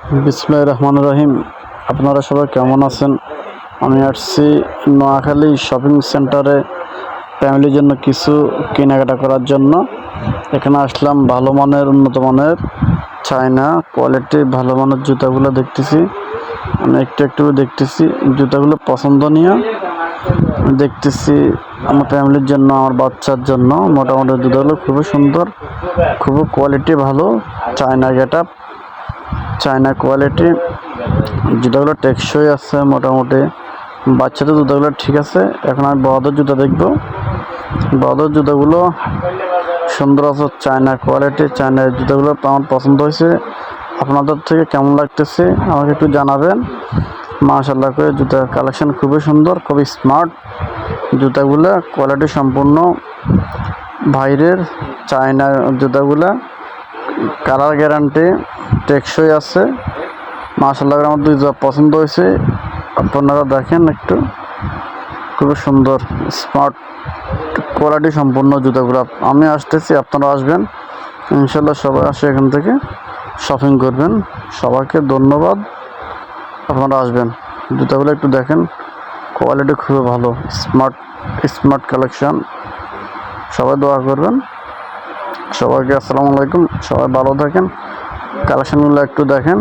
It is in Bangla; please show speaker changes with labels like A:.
A: বিসমিল্লাহির রহমানির রহিম। আপনারা সবাই কেমন আছেন? আমি আসছি নোয়াখালী শপিং সেন্টারে ফ্যামিলির জন্য কিছু কেনাকাটা করার জন্য। এখানে আসলাম ভালো মানের উন্নত মানের চায়না কোয়ালিটি ভালো মানের জুতাগুলো দেখতেছি। আমি একটু একটু দেখতেছি জুতাগুলো পছন্দনীয় দেখতেছি আমার ফ্যামিলির জন্য, আমার বাচ্চার জন্য। মোটামুটি জুতাগুলো খুবই সুন্দর, খুবই কোয়ালিটি ভালো, চায়না গেটআপ, চায়না কোয়ালিটি। জুতাগুলো টেকসই আছে মোটামুটি। বাচ্চাদের জুতাগুলো ঠিক আছে। এখন আমি বড়দের জুতা দেখব। বড়দের জুতাগুলো সুন্দর আছে, চায়না কোয়ালিটি। চায়নার জুতাগুলো আমার পছন্দ হয়েছে। আপনাদের থেকে কেমন লাগতেছে আমাকে একটু জানাবেন। মাশাআল্লাহ করে জুতার কালেকশন খুবই সুন্দর, খুবই স্মার্ট জুতাগুলো, কোয়ালিটি সম্পূর্ণ বাইরের চায়না জুতাগুলা, কালার গ্যারান্টি, টেকসই আছে। মাশাআল্লাহ আমার দুই জোড়া পছন্দ হয়েছে। আপনারা দেখেন একটু, খুবই সুন্দর স্মার্ট কোয়ালিটি সম্পূর্ণ জুতাগুলো। আমি আসতেছি, আপনারা আসবেন ইনশাল্লাহ। সবাই আসে এখান থেকে শপিং করবেন। সবাইকে ধন্যবাদ। আপনারা আসবেন, জুতাগুলো একটু দেখেন, কোয়ালিটি খুবই ভালো, স্মার্ট কালেকশন। সবাই দোয়া করবেন। সবাইকে আসসালামু আলাইকুম। সবাই ভালো থাকেন। কালেকশনগুলো একটু দেখেন।